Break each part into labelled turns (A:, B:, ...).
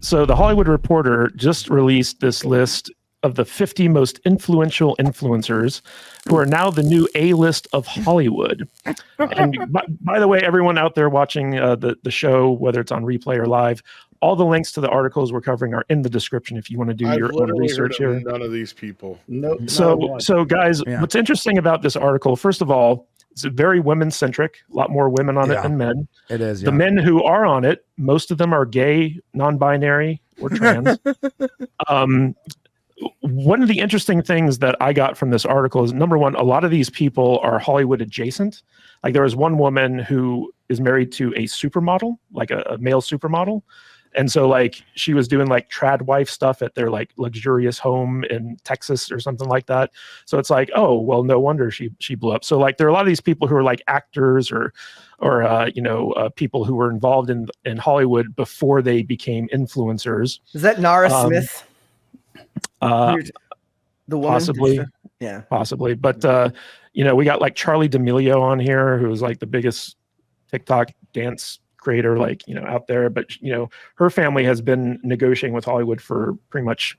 A: So the Hollywood Reporter just released this list of the 50 most influential influencers who are now the new A-list of Hollywood. And by the way, everyone out there watching the show, whether it's on replay or live, all the links to the articles we're covering are in the description if you want to do your own research here.
B: None of these people.
C: Nope.
A: So guys, what's interesting about this article, first of all, it's very women-centric, a lot more women on it than men.
D: It is.
A: The men who are on it, most of them are gay, non-binary, or trans. One of the interesting things that I got from this article is, number one, a lot of these people are Hollywood adjacent. Like there was one woman who is married to a supermodel, like a male supermodel. And so like she was doing like trad wife stuff at their like luxurious home in Texas or something like that. So it's like, oh, well, no wonder she blew up. So like there are a lot of these people who are like actors or people who were involved in Hollywood before they became influencers.
E: Is that Nara Smith? The woman?
A: Possibly.
E: Yeah.
A: Possibly. But we got like Charlie D'Amelio on here, who's like the biggest TikTok dance creator out there, but her family has been negotiating with Hollywood for pretty much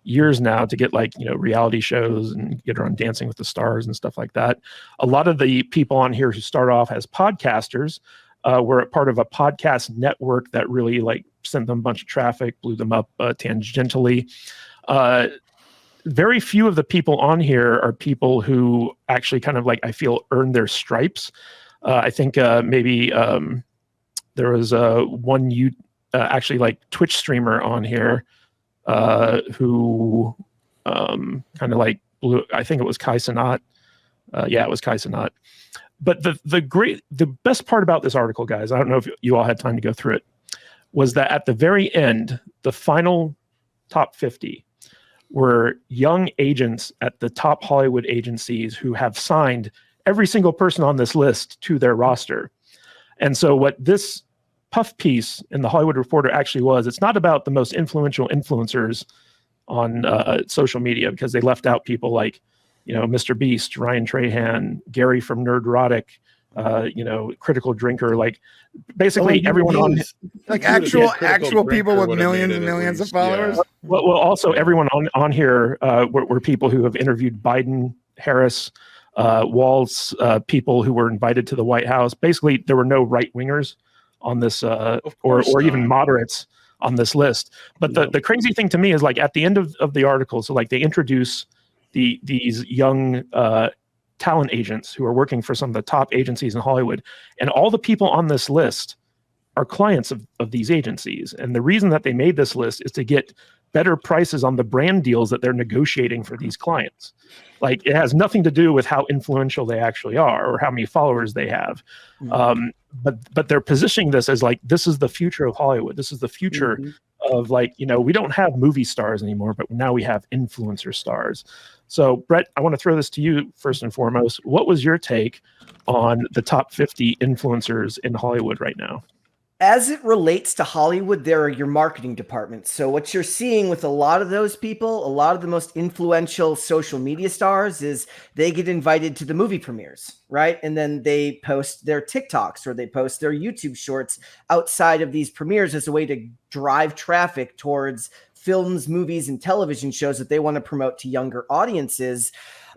A: years now to get reality shows and get her on Dancing with the Stars and stuff like that. A lot of the people on here who start off as podcasters were a part of a podcast network that really sent them a bunch of traffic, blew them up tangentially. Very few of the people on here are people who actually kind of I feel earned their stripes. I think maybe there was one Twitch streamer on here who kind of blew. I think it was Kai Cenat. It was Kai Cenat. But the best part about this article, guys, I don't know if you all had time to go through it, was that at the very end, the final top 50 were young agents at the top Hollywood agencies who have signed every single person on this list to their roster. And so what this puff piece in the Hollywood Reporter actually was, it's not about the most influential influencers on social media, because they left out people like, Mr. Beast, Ryan Trahan, Gary from Nerdrotic, Critical Drinker, basically everyone on
D: actual people with millions and millions of followers.
A: Yeah. Well, also everyone on here were people who have interviewed Biden, Harris, Walz, people who were invited to the White House. Basically, there were no right wingers on this, or even moderates on this list. But the crazy thing to me is at the end of the article, so they introduce these young talent agents who are working for some of the top agencies in Hollywood, and all the people on this list are clients of these agencies. And the reason that they made this list is to get better prices on the brand deals that they're negotiating for these clients. It has nothing to do with how influential they actually are or how many followers they have. But they're positioning this as this is the future of Hollywood. This is the future of we don't have movie stars anymore, but now we have influencer stars. So Brett, I want to throw this to you first and foremost. What was your take on the top 50 influencers in Hollywood right now?
E: As it relates to Hollywood, there are your marketing departments. So what you're seeing with a lot of those people, a lot of the most influential social media stars, is they get invited to the movie premieres, right? And then they post their TikToks or they post their YouTube shorts outside of these premieres as a way to drive traffic towards films, movies, and television shows that they want to promote to younger audiences.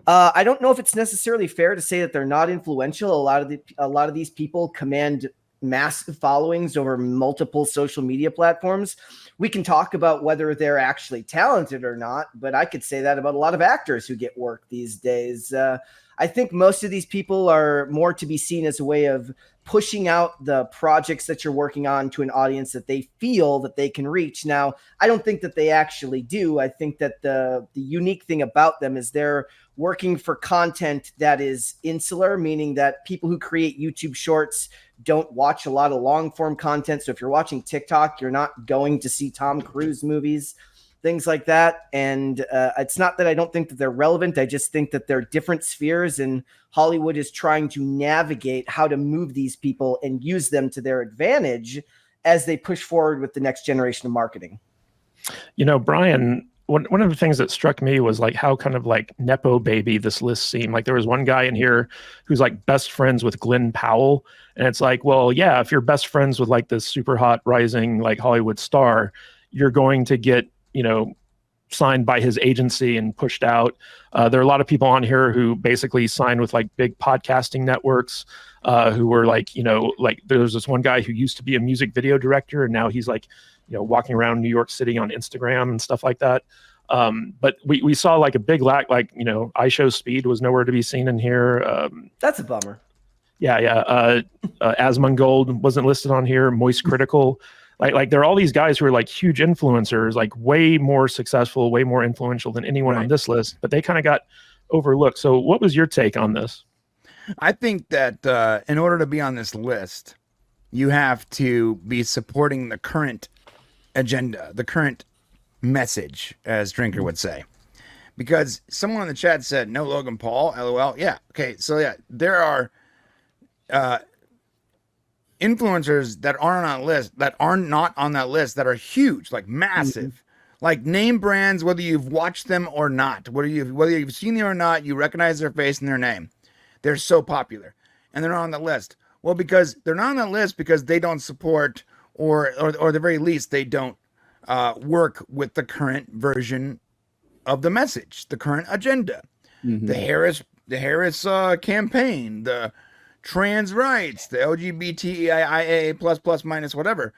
E: I don't know if it's necessarily fair to say that they're not influential. A lot of these people command massive followings over multiple social media platforms. We can talk about whether they're actually talented or not, but I could say that about a lot of actors who get work these days. I think most of these people are more to be seen as a way of pushing out the projects that you're working on to an audience that they feel that they can reach. Now, I don't think that they actually do. I think that the unique thing about them is they're working for content that is insular, meaning that people who create YouTube shorts don't watch a lot of long form content. So if you're watching TikTok, you're not going to see Tom Cruise movies, things like that. And it's not that I don't think that they're relevant. I just think that they're different spheres, and Hollywood is trying to navigate how to move these people and use them to their advantage as they push forward with the next generation of marketing.
A: Brian, one of the things that struck me was how kind of Nepo baby this list seemed. There was one guy in here who's best friends with Glenn Powell. And it's well, yeah, if you're best friends with this super hot rising Hollywood star, you're going to get, signed by his agency and pushed out. There are a lot of people on here who basically signed with like big podcasting networks, who were like, like there's this one guy who used to be a music video director, and now he's like, walking around New York City on Instagram and stuff like that. But we saw like a big lack, like, iShow Speed was nowhere to be seen in here.
E: That's a bummer.
A: Yeah. Asmongold wasn't listed on here. Moist Critical. Like there are all these guys who are like huge influencers, like way more successful, way more influential than anyone on this list, but they kind of got overlooked. So what was your take on this?
D: I think that in order to be on this list, you have to be supporting the current agenda, the current message, as Drinker would say. Because someone in the chat said, no Logan Paul, LOL. Yeah, okay, so yeah, there are influencers that aren't on that list, that are not on that list, that are huge, like massive, like name brands, whether you've watched them or not, whether you've seen them or not, you recognize their face and their name. They're so popular, and they're not on the list. Well, because they're not on that list because they don't support, or at the very least, they don't work with the current version of the message, the current agenda, the Harris campaign, the trans rights, the LGBTIA plus minus whatever.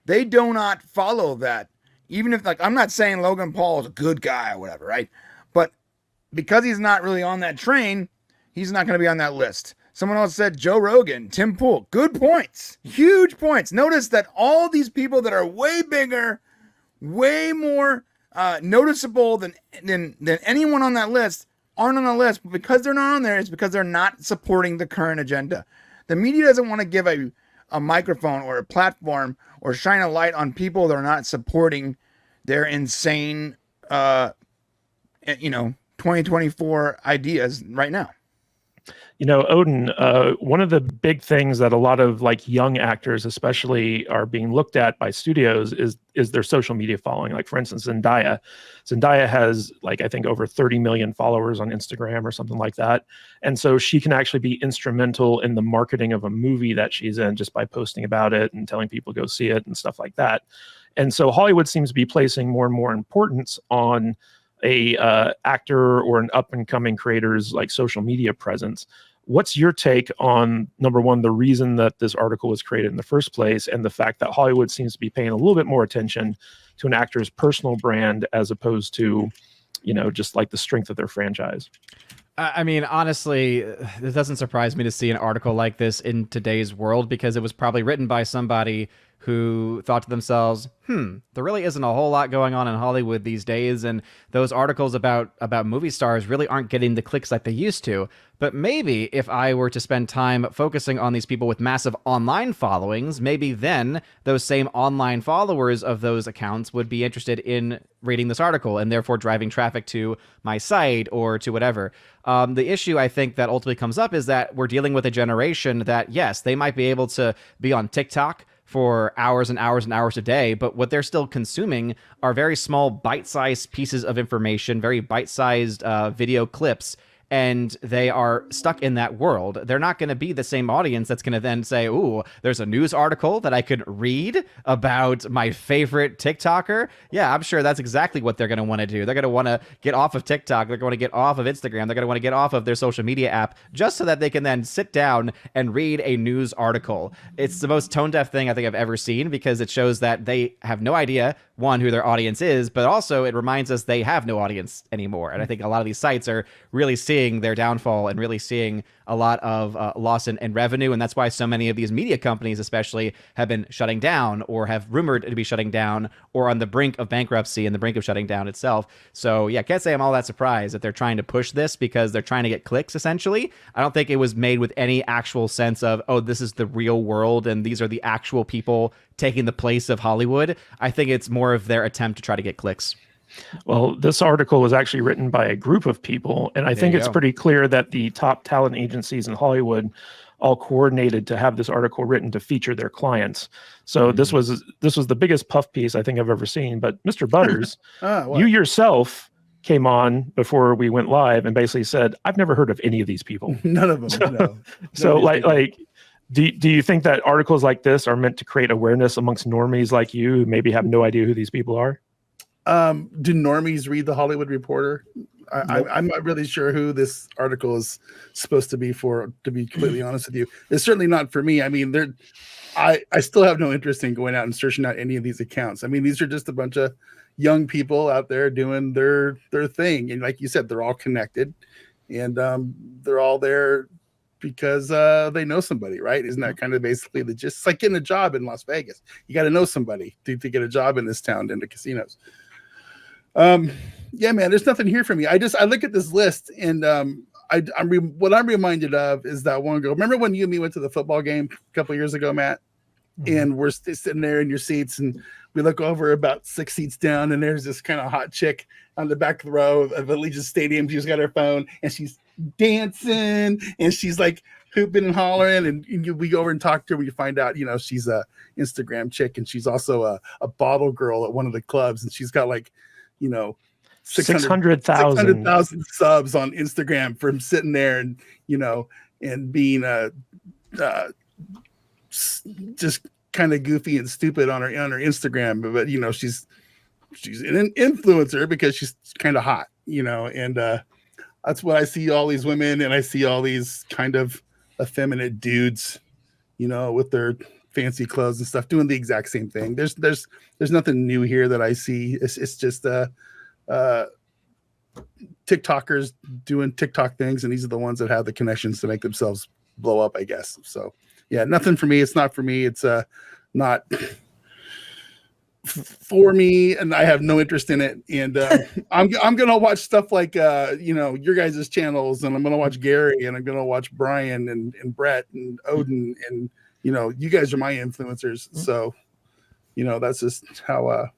D: They do not follow that. Even if, like, I'm not saying Logan Paul is a good guy or whatever, right? But because he's not really on that train, he's not going to be on that list. Someone else said Joe Rogan, Tim Pool. Good points. Huge points. Notice that all these people that are way bigger, way more noticeable than anyone on that list aren't on the list. But because they're not on there, it's because they're not supporting the current agenda. The media doesn't want to give a microphone or a platform or shine a light on people that are not supporting their insane 2024 ideas right now.
A: Odin, one of the big things that a lot of like young actors especially are being looked at by studios is their social media following. Like, for instance, Zendaya has like, I think over 30 million followers on Instagram or something like that. And so she can actually be instrumental in the marketing of a movie that she's in just by posting about it and telling people go see it and stuff like that. And so Hollywood seems to be placing more and more importance on a actor or an up and coming creator's like social media presence. What's your take on, number one, the reason that this article was created in the first place, and the fact that Hollywood seems to be paying a little bit more attention to an actor's personal brand as opposed to, just like the strength of their franchise?
B: I mean, honestly, it doesn't surprise me to see an article like this in today's world, because it was probably written by somebody who thought to themselves, there really isn't a whole lot going on in Hollywood these days, and those articles about movie stars really aren't getting the clicks like they used to. But maybe if I were to spend time focusing on these people with massive online followings, maybe then those same online followers of those accounts would be interested in reading this article and therefore driving traffic to my site or to whatever. The issue I think that ultimately comes up is that we're dealing with a generation that, yes, they might be able to be on TikTok for hours and hours and hours a day, but what they're still consuming are very small bite-sized pieces of information, very bite-sized video clips, and they are stuck in that world. They're not going to be the same audience that's going to then say, ooh, there's a news article that I could read about my favorite TikToker. Yeah, I'm sure that's exactly what they're going to want to do. They're going to want to get off of TikTok. They're going to get off of Instagram. They're going to want to get off of their social media app just so that they can then sit down and read a news article. It's the most tone-deaf thing I think I've ever seen, because it shows that they have no idea, one, who their audience is, but also it reminds us they have no audience anymore. And I think a lot of these sites are really seeing their downfall and really seeing a lot of loss in revenue. And that's why so many of these media companies especially have been shutting down, or have rumored to be shutting down, or on the brink of bankruptcy and the brink of shutting down itself. So yeah, can't say I'm all that surprised that they're trying to push this because they're trying to get clicks, essentially. I don't think it was made with any actual sense of, oh, this is the real world and these are the actual people taking the place of Hollywood. I think it's more of their attempt to try to get clicks.
A: Well, this article was actually written by a group of people, and I think it's pretty clear that the top talent agencies in Hollywood all coordinated to have this article written to feature their clients. So this was the biggest puff piece I think I've ever seen. But Mr. Butters, you yourself came on before we went live and basically said, I've never heard of any of these people.
C: None of them.
A: So like Do you think that articles like this are meant to create awareness amongst normies like you who maybe have no idea who these people are?
C: Do normies read the Hollywood Reporter?
E: Nope.
C: I'm not really sure who this article is supposed to be for, to be completely honest with you. It's certainly not for me. I mean, I still have no interest in going out and searching out any of these accounts. I mean, these are just a bunch of young people out there doing their thing. And like you said, they're all connected, and they're all there because they know somebody, right? Isn't that kind of basically the just like getting a job in Las Vegas? You got to know somebody to get a job in this town, in the casinos. Yeah, man, there's nothing here for me. I look at this list, and what I'm reminded of is that one ago. Remember when you and me went to the football game a couple years ago, Matt? Mm-hmm. And we're sitting there in your seats, and we look over about 6 seats down, and there's this kind of hot chick on the back row of Allegiant Stadium. She's got her phone, and she's dancing, and she's like hooping and hollering. And we go over and talk to her. We find out, she's a Instagram chick, and she's also a bottle girl at one of the clubs, and she's got like, 600,000 subs on Instagram from sitting there and, and being just kind of goofy and stupid on her Instagram. But, she's an influencer because she's kind of hot, and that's what I see all these women, and I see all these kind of effeminate dudes, with their fancy clothes and stuff doing the exact same thing. There's nothing new here that I see. It's just TikTokers doing TikTok things, and these are the ones that have the connections to make themselves blow up, I guess. So yeah, nothing for me. It's not for me. It's not for me, and I have no interest in it. And I'm gonna watch stuff like your guys' channels, and I'm gonna watch Gary, and I'm gonna watch Brian and Brett and Odin, and you guys are my influencers. So that's just how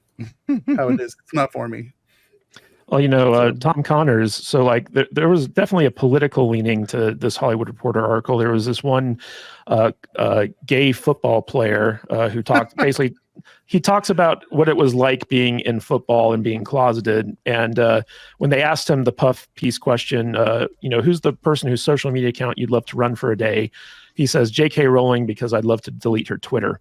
C: it is. It's not for me.
A: Well, Tom Connors. So, like, there was definitely a political leaning to this Hollywood Reporter article. There was this one gay football player who talked basically. He talks about what it was like being in football and being closeted. And when they asked him the puff piece question, who's the person whose social media account you'd love to run for a day? He says J.K. Rowling because I'd love to delete her Twitter.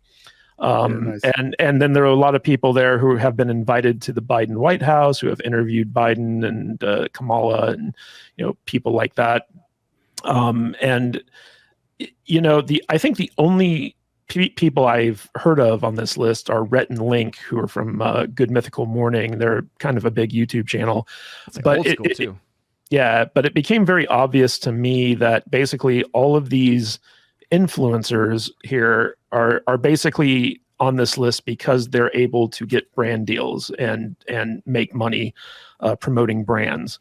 A: Nice. And then there are a lot of people there who have been invited to the Biden White House, who have interviewed Biden and Kamala and people like that. I think the only people I've heard of on this list are Rhett and Link, who are from Good Mythical Morning. They're kind of a big YouTube channel.
B: It's like old school too.
A: Yeah, but it became very obvious to me that basically all of these influencers here are basically on this list because they're able to get brand deals and make money promoting brands.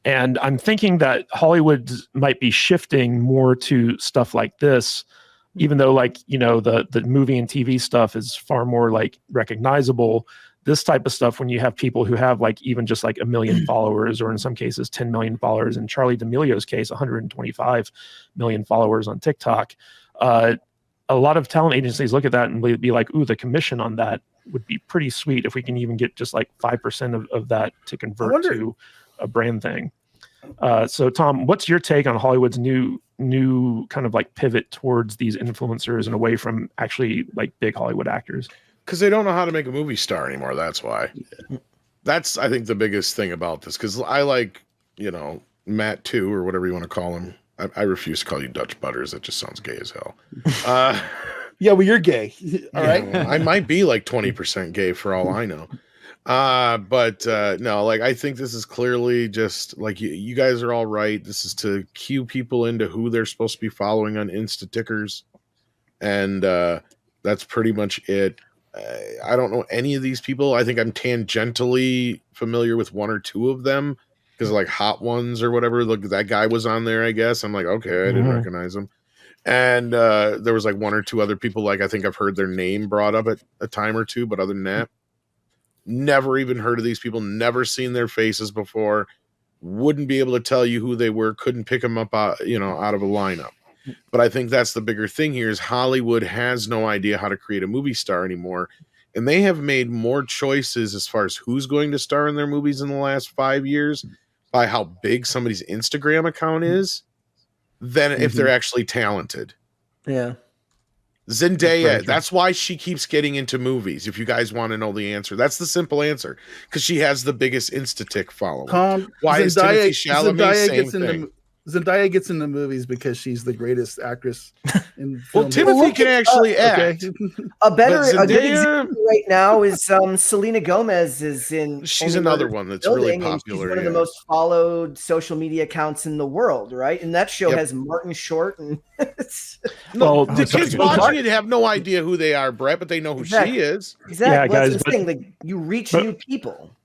A: And I'm thinking that Hollywood might be shifting more to stuff like this, even though the movie and TV stuff is far more like recognizable. This type of stuff, when you have people who have like even just like 1 million followers, or in some cases 10 million followers, in Charlie D'Amelio's case 125 million followers on TikTok, a lot of talent agencies look at that and be like, ooh, the commission on that would be pretty sweet if we can even get just like 5% of that to convert to a brand thing. So Tom, what's your take on Hollywood's new kind of like pivot towards these influencers and away from actually like big Hollywood actors?
F: Because they don't know how to make a movie star anymore. That's why. That's, I think, the biggest thing about this. Because I like, Matt too, or whatever you want to call him. I refuse to call you Dutch Butters. That just sounds gay as hell.
C: Yeah, well, you're gay. All right.
F: I might be like 20% gay for all I know. But no, like, I think this is clearly just like you guys are all right. This is to cue people into who they're supposed to be following on Insta tickers. And that's pretty much it. I don't know any of these people. I think I'm tangentially familiar with one or two of them because like Hot Ones or whatever. Look, that guy was on there, I guess. I'm like, okay, I didn't recognize him. And there was like one or two other people. Like, I think I've heard their name brought up at a time or two, but other than that, never even heard of these people, never seen their faces before, wouldn't be able to tell you who they were, couldn't pick them up, out of a lineup. But I think that's the bigger thing here is Hollywood has no idea how to create a movie star anymore. And they have made more choices as far as who's going to star in their movies in the last 5 years by how big somebody's Instagram account is than if they're actually talented.
E: Yeah.
F: Zendaya. That's why she keeps getting into movies. If you guys want to know the answer, that's the simple answer. Because she has the biggest Insta-tick following. Why is Timothée Chalamet? Same thing.
C: Zendaya gets into movies because she's the greatest actress in film.
F: Well, Timothy can actually act.
E: A good example right now is Selena Gomez is in.
F: She's another one that's really popular.
E: She's one of the most followed social media accounts in the world, right? And that show has Martin Short and.
F: The kids watching it have no idea who they are, Brett, but they know who she is.
E: Exactly.
A: Yeah, guys,
E: that's the thing. Like, you reach new people.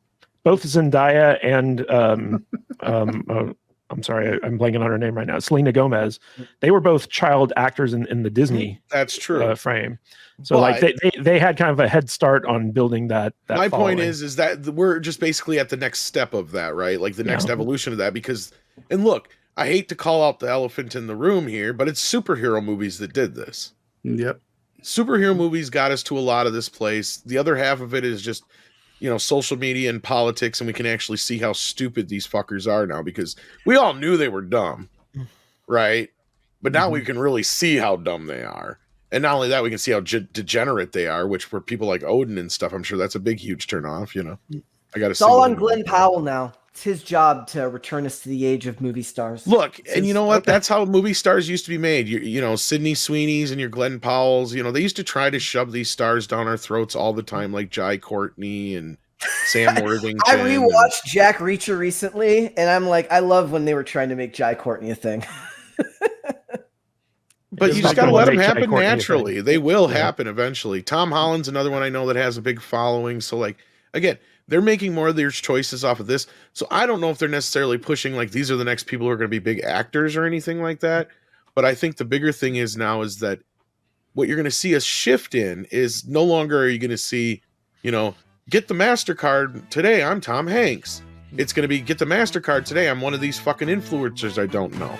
A: Both Zendaya and I'm sorry, I'm blanking on her name right now. Selena Gomez. They were both child actors in the Disney.
F: That's true.
A: Frame. So like they had kind of a head start on building that.
F: My
A: following.
F: point is that we're just basically at the next step of that, right? Like the next evolution of that. Because, and look, I hate to call out the elephant in the room here, but it's superhero movies that did this.
C: Yep.
F: Superhero movies got us to a lot of this place. The other half of it is just, social media and politics, and we can actually see how stupid these fuckers are now, because we all knew they were dumb, right? But now we can really see how dumb they are. And not only that, we can see how degenerate they are, which for people like Odin and stuff, I'm sure that's a big, huge turn off, I got to.
E: It's all on Glenn Powell now. It's his job to return us to the age of movie stars.
F: Look, and you know what? That's how movie stars used to be made. Sydney Sweeney's and your Glenn Powell's, they used to try to shove these stars down our throats all the time, like Jai Courtney and Sam Worthington.
E: I rewatched Jack Reacher recently, and I'm like, I love when they were trying to make Jai Courtney a thing.
F: But you just got to let them happen naturally. They will happen eventually. Tom Holland's another one I know that has a big following. So, like, again, they're making more of their choices off of this. So I don't know if they're necessarily pushing like these are the next people who are going to be big actors or anything like that. But I think the bigger thing is now is that what you're going to see a shift in is no longer are you going to see, get the MasterCard today, I'm Tom Hanks. It's going to be get the MasterCard today, I'm one of these fucking influencers I don't know.